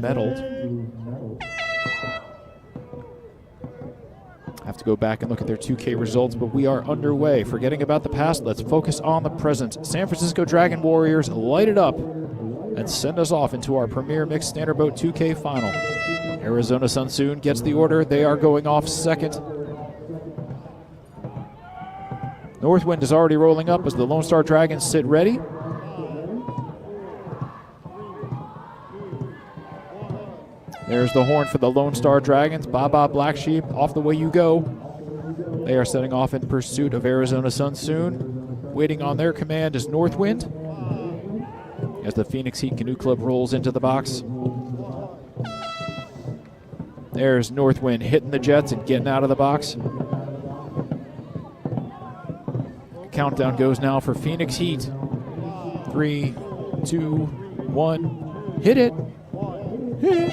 medaled. Have to go back and look at their 2K results, but we are underway. Forgetting about the past, let's focus on the present. San Francisco Dragon Warriors light it up and send us off into our premier mixed standard boat 2K final. Arizona Sunsoon gets the order. They are going off second. Northwind is already rolling up as the Lone Star Dragons sit ready. There's the horn for the Lone Star Dragons. Baba Black Sheep, off the way you go. They are setting off in pursuit of Arizona Sunsoon. Waiting on their command is Northwind as the Phoenix Heat Canoe Club rolls into the box. There's Northwind hitting the jets and getting out of the box. Countdown goes now for Phoenix Heat. 3, 2, 1. Hit it. Hit it.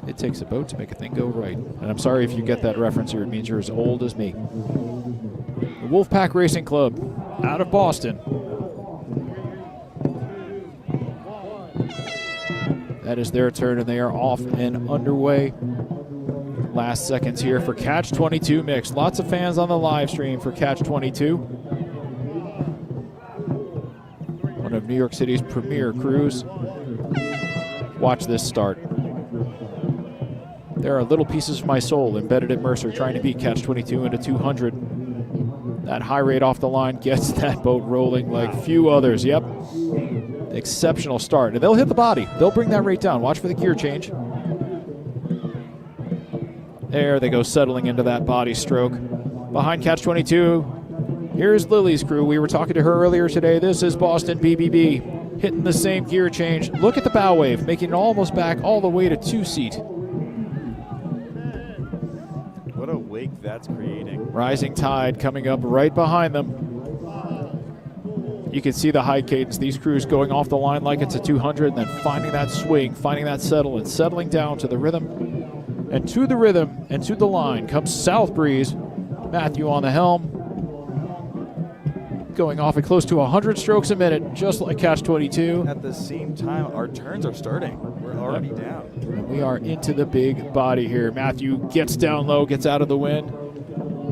It takes a boat to make a thing go right. And I'm sorry if you get that reference here. It means you're as old as me. The Wolfpack Racing Club out of Boston. That is their turn, and they are off and underway. Last seconds here for Catch 22 Mix. Lots of fans on the live stream for Catch 22. One of New York City's premier crews. Watch this start. There are little pieces of my soul embedded at Mercer trying to beat Catch 22 into 200. That high rate off the line gets that boat rolling like few others. Yep. Exceptional start. And they'll hit the body. They'll bring that rate down. Watch for the gear change. There they go, settling into that body stroke. Behind Catch 22, here's Lily's crew. We were talking to her earlier today. This is Boston BBB hitting the same gear change. Look at the bow wave, making it almost back all the way to 2-seat. What a wake that's creating. Rising tide coming up right behind them. You can see the high cadence. These crews going off the line like it's a 200, and then finding that swing, finding that settle, and settling down to the rhythm. And to the rhythm and to the line comes South Breeze. Matthew on the helm. Going off at close to 100 strokes a minute, just like Catch 22. At the same time, our turns are starting. We're already down. And we are into the big body here. Matthew gets down low, gets out of the wind.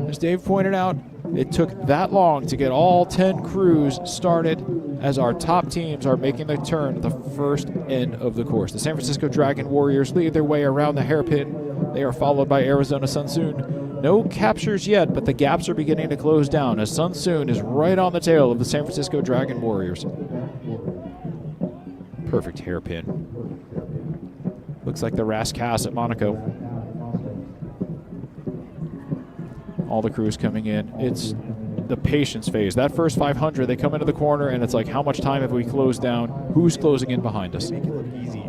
As Dave pointed out, it took that long to get all 10 crews started as our top teams are making the turn at the first end of the course. The San Francisco Dragon Warriors lead their way around the hairpin. They are followed by Arizona Sunsoon. No captures yet, but the gaps are beginning to close down as Sunsoon is right on the tail of the San Francisco Dragon Warriors. Perfect hairpin. Looks like the Rascasse at Monaco. All the crews coming in. It's the patience phase. That first 500, they come into the corner, and it's like, how much time have we closed down? Who's closing in behind us? They make it look easy.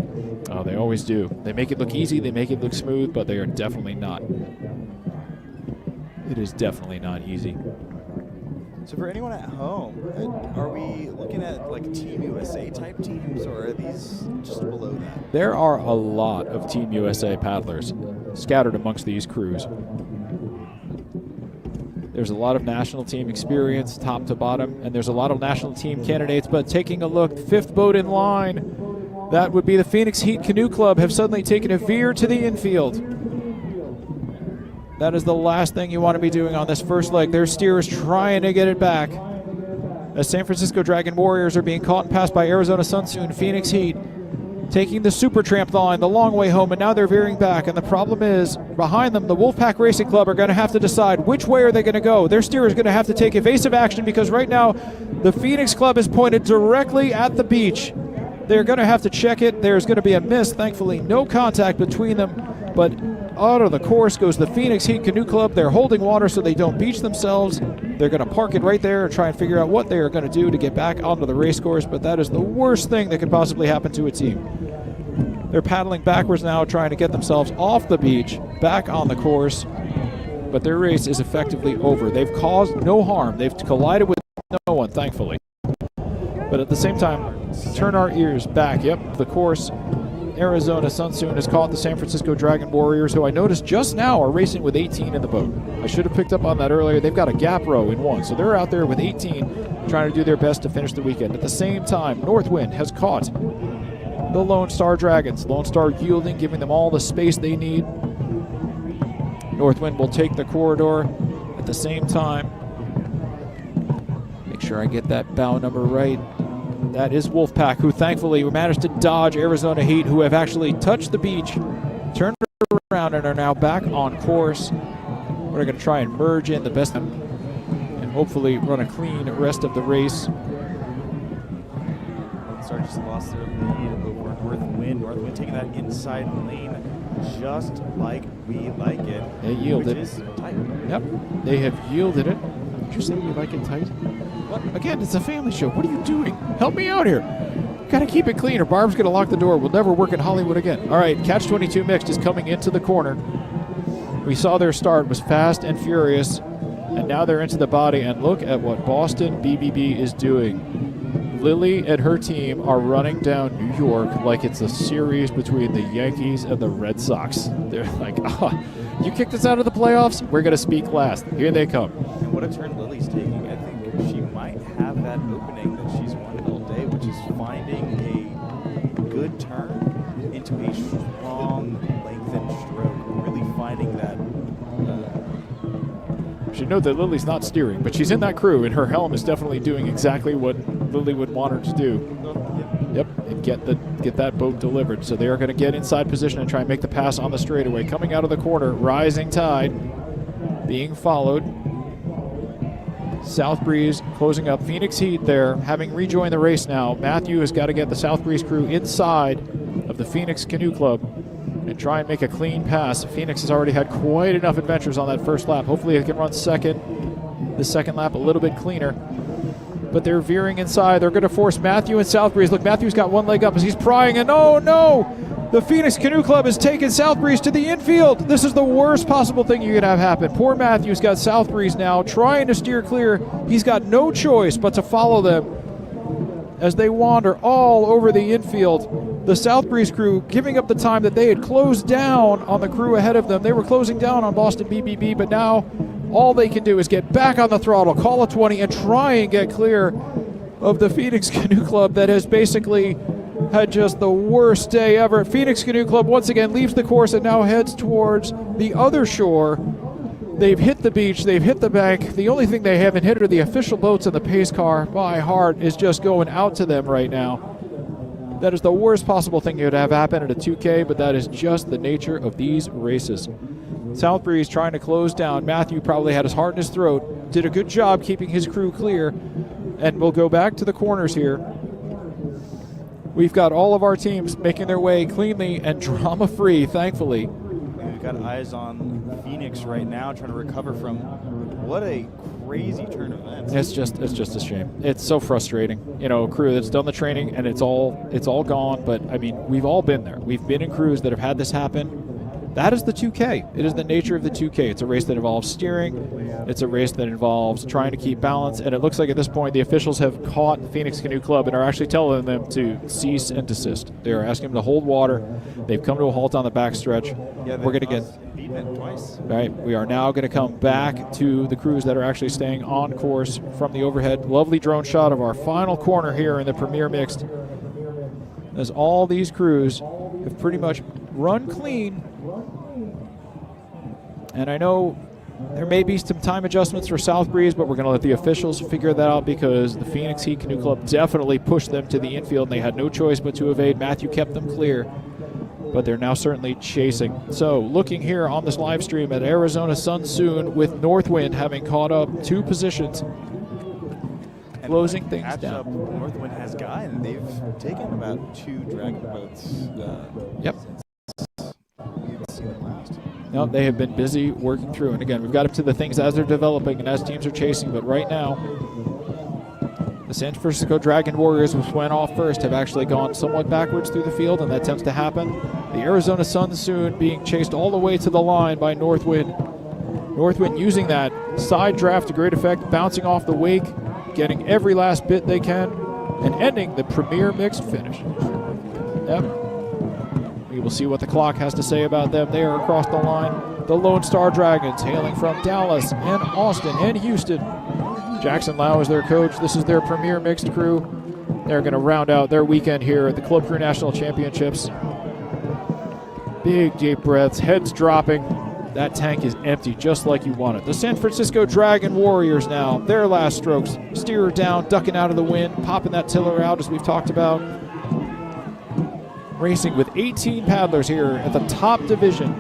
Oh, they always do. They make it look easy, they make it look smooth, but they are definitely not. It is definitely not easy. So for anyone at home, are we looking at like Team USA type teams, or are these just below that? There are a lot of Team USA paddlers scattered amongst these crews. There's a lot of national team experience, top to bottom, and there's a lot of national team candidates. But taking a look, fifth boat in line, that would be the Phoenix Heat Canoe Club, have suddenly taken a veer to the infield. That is the last thing you want to be doing on this first leg. Their steer is trying to get it back. As San Francisco Dragon Warriors are being caught and passed by Arizona Sunsoon, Phoenix Heat taking the Super Tramp line the long way home, and now they're veering back. And the problem is, behind them, the Wolfpack Racing Club are going to have to decide which way are they going to go. Their steer is going to have to take evasive action because right now the Phoenix Club is pointed directly at the beach. They're going to have to check it. There's going to be a miss. Thankfully, no contact between them. But out of the course goes the Phoenix Heat Canoe Club. They're holding water so they don't beach themselves. They're going to park it right there and try and figure out what they are going to do to get back onto the race course. But that is the worst thing that could possibly happen to a team. They're paddling backwards now, trying to get themselves off the beach, back on the course. But their race is effectively over. They've caused no harm. They've collided with no one, thankfully. But at the same time, turn our ears back. Yep, the course. Arizona Sunsoon has caught the San Francisco Dragon Warriors, who I noticed just now are racing with 18 in the boat. I should have picked up on that earlier. They've got a gap row in one, so they're out there with 18 trying to do their best to finish the weekend. At the same time, Northwind has caught the Lone Star Dragons. Lone Star yielding, giving them all the space they need. Northwind will take the corridor at the same time. Make sure I get that bow number right. That is Wolfpack, who thankfully managed to dodge Arizona Heat, who have actually touched the beach, turned around, and are now back on course. We're going to try and merge in the best and hopefully run a clean rest of the race. Star just lost their lead over Northwind. Northwind taking that inside lane just like we like it. They yielded. Which is tight. Yep, they have yielded it. Did you say we like it tight? What? Again, it's a family show. What are you doing? Help me out here. Gotta keep it clean or Barb's gonna lock the door. We'll never work in Hollywood again. All right, Catch 22 Mixed is coming into the corner. We saw their start was fast and furious, and now they're into the body, and look at what Boston BBB is doing. Lily and her team are running down New York like it's a series between the Yankees and the Red Sox. They're like, you kicked us out of the playoffs? We're going to speak last. Here they come. And what a turn Lily's taking. I think she might have that opening that she's wanted all day, which is finding a good turn into a strong, lengthened stroke. Really finding that. Should note that Lily's not steering, but she's in that crew, and her helm is definitely doing exactly what Lily would want her to do. Yep, and get that boat delivered. So they are going to get inside position and try and make the pass on the straightaway. Coming out of the corner, Rising Tide being followed. South Breeze closing up. Phoenix Heat there, having rejoined the race now. Matthew has got to get the South Breeze crew inside of the Phoenix Canoe Club and try and make a clean pass. Phoenix has already had quite enough adventures on that first lap. Hopefully they can run the second lap a little bit cleaner. But they're veering inside. They're going to force Matthew and South Breeze. Look, Matthew's got one leg up as he's prying, and oh no! The Phoenix Canoe Club has taken South Breeze to the infield. This is the worst possible thing you could have happen. Poor Matthew's got South Breeze now trying to steer clear. He's got no choice but to follow them as they wander all over the infield. The South Breeze crew giving up the time that they had closed down on the crew ahead of them. They were closing down on Boston BBB, but now all they can do is get back on the throttle, call a 20, and try and get clear of the Phoenix Canoe Club that has basically had just the worst day ever. Phoenix Canoe Club once again leaves the course and now heads towards the other shore. They've hit the beach, they've hit the bank. The only thing they haven't hit are the official boats, and the pace car, my heart, is just going out to them right now. That is the worst possible thing you would have happen at a 2K, but that is just the nature of these races. South Breeze trying to close down. Matthew probably had his heart in his throat. Did a good job keeping his crew clear. And we'll go back to the corners here. We've got all of our teams making their way cleanly and drama-free, thankfully. We've got eyes on Phoenix right now, trying to recover from what a crazy turn of events. It's just a shame. It's so frustrating. You know, a crew that's done the training and it's all gone. But I mean, we've all been there. We've been in crews that have had this happen. That is the 2K. It is the nature of the 2K. It's a race that involves steering. It's a race that involves trying to keep balance. And it looks like at this point the officials have caught Phoenix Canoe Club and are actually telling them to cease and desist. They are asking them to hold water. They've come to a halt on the backstretch. Yeah, we're going to get twice. Right. We are now going to come back to the crews that are actually staying on course from the overhead. Lovely drone shot of our final corner here in the Premier Mixed, as all these crews have pretty much run clean. And I know there may be some time adjustments for South Breeze, but we're going to let the officials figure that out because the Phoenix Heat Canoe Club definitely pushed them to the infield, and they had no choice but to evade. Matthew kept them clear, but they're now certainly chasing. So looking here on this live stream at Arizona Sun Soon with Northwind having caught up 2 positions, closing things down. Northwind has got, and they've taken about 2 dragon boats. Yep. We've seen them last. No, they have been busy working through. And again, we've got up to the things as they're developing and as teams are chasing. But right now, the San Francisco Dragon Warriors, which went off first, have actually gone somewhat backwards through the field, and that tends to happen. The Arizona Sun Soon being chased all the way to the line by Northwind. Northwind using that side draft to great effect, bouncing off the wake, getting every last bit they can, and ending the Premier Mixed finish. Yep. We will see what the clock has to say about them. They are across the line. The Lone Star Dragons, hailing from Dallas and Austin and Houston. Jackson Lau is their coach. This is their Premier Mixed crew. They're going to round out their weekend here at the Club Crew National Championships. Big deep breaths, heads dropping. That tank is empty just like you want it. The San Francisco Dragon Warriors now, their last strokes. Steerer down, ducking out of the wind, popping that tiller out as we've talked about. Racing with 18 paddlers here at the top division.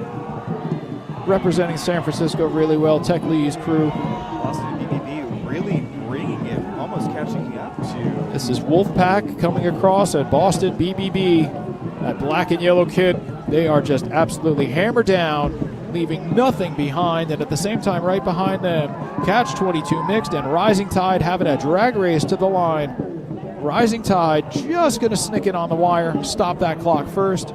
Representing San Francisco really well, Tech Lee's crew. Boston BBB really bringing it, almost catching up to. This is Wolfpack coming across at Boston BBB. That black and yellow kit, they are just absolutely hammered down, leaving nothing behind. And at the same time, right behind them, Catch 22 Mixed and Rising Tide having a drag race to the line. Rising Tide just going to snick it on the wire, stop that clock first.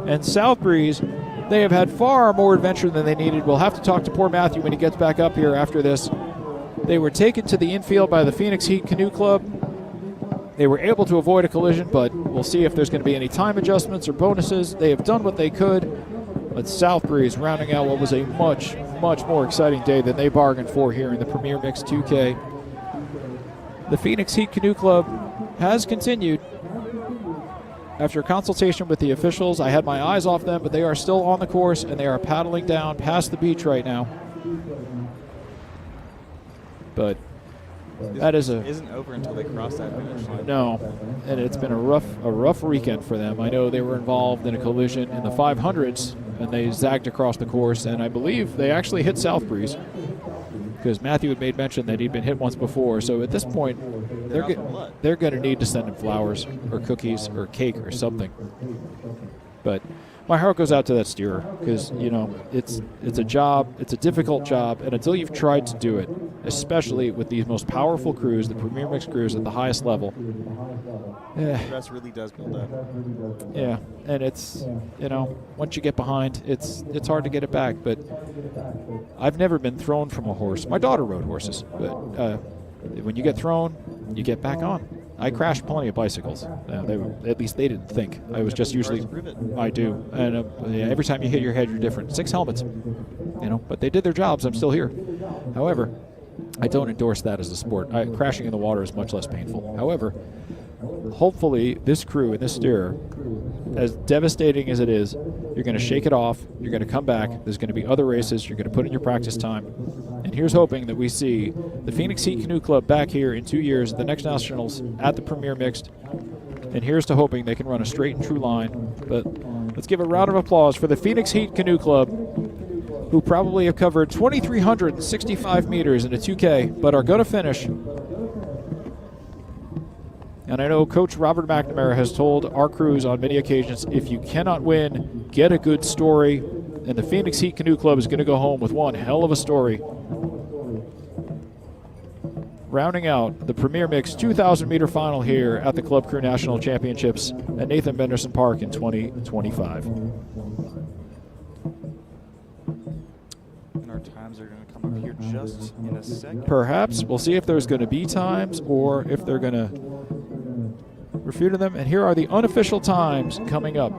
And South Breeze, they have had far more adventure than they needed. We'll have to talk to poor Matthew when he gets back up here after this. They were taken to the infield by the Phoenix Heat Canoe Club. They were able to avoid a collision, but we'll see if there's going to be any time adjustments or bonuses. They have done what they could, but South Breeze rounding out what was a much, much more exciting day than they bargained for here in the Premier Mix 2K. The Phoenix Heat Canoe Club has continued. After a consultation with the officials, I had my eyes off them, but they are still on the course, and they are paddling down past the beach right now. But that isn't over until they cross that finish line. No, and it's been a rough weekend for them. I know they were involved in a collision in the 500s, and they zagged across the course, and I believe they actually hit South Breeze, because Matthew had made mention that he'd been hit once before. So at this point, they're going to need to send him flowers or cookies or cake or something. But my heart goes out to that steerer, because, you know, it's a job, it's a difficult job, and until you've tried to do it, especially with these most powerful crews, the Premier Mix crews at the highest level. The stress really does build up. Yeah, and it's, you know, once you get behind, it's hard to get it back. But I've never been thrown from a horse. My daughter rode horses, but when you get thrown, you get back on. I crashed plenty of bicycles. At least they didn't think. I was just usually. I do, and every time you hit your head, you're different. 6 helmets, you know. But they did their jobs. I'm still here. However, I don't endorse that as a sport. Crashing in the water is much less painful. However, hopefully this crew and this steerer, as devastating as it is, you're going to shake it off. You're going to come back. There's going to be other races. You're going to put in your practice time. And here's hoping that we see the Phoenix Heat Canoe Club back here in 2 years at the next Nationals at the Premier Mixed. And here's to hoping they can run a straight and true line. But let's give a round of applause for the Phoenix Heat Canoe Club, who probably have covered 2,365 meters in a 2K, but are going to finish. And I know Coach Robert McNamara has told our crews on many occasions, if you cannot win, get a good story. And the Phoenix Heat Canoe Club is going to go home with one hell of a story. Rounding out the Premier Mix 2,000-meter final here at the Club Crew National Championships at Nathan Benderson Park in 2025. And our times are going to come up here just in a second. Perhaps. We'll see if there's going to be times or if they're going to refute them. And here are the unofficial times coming up.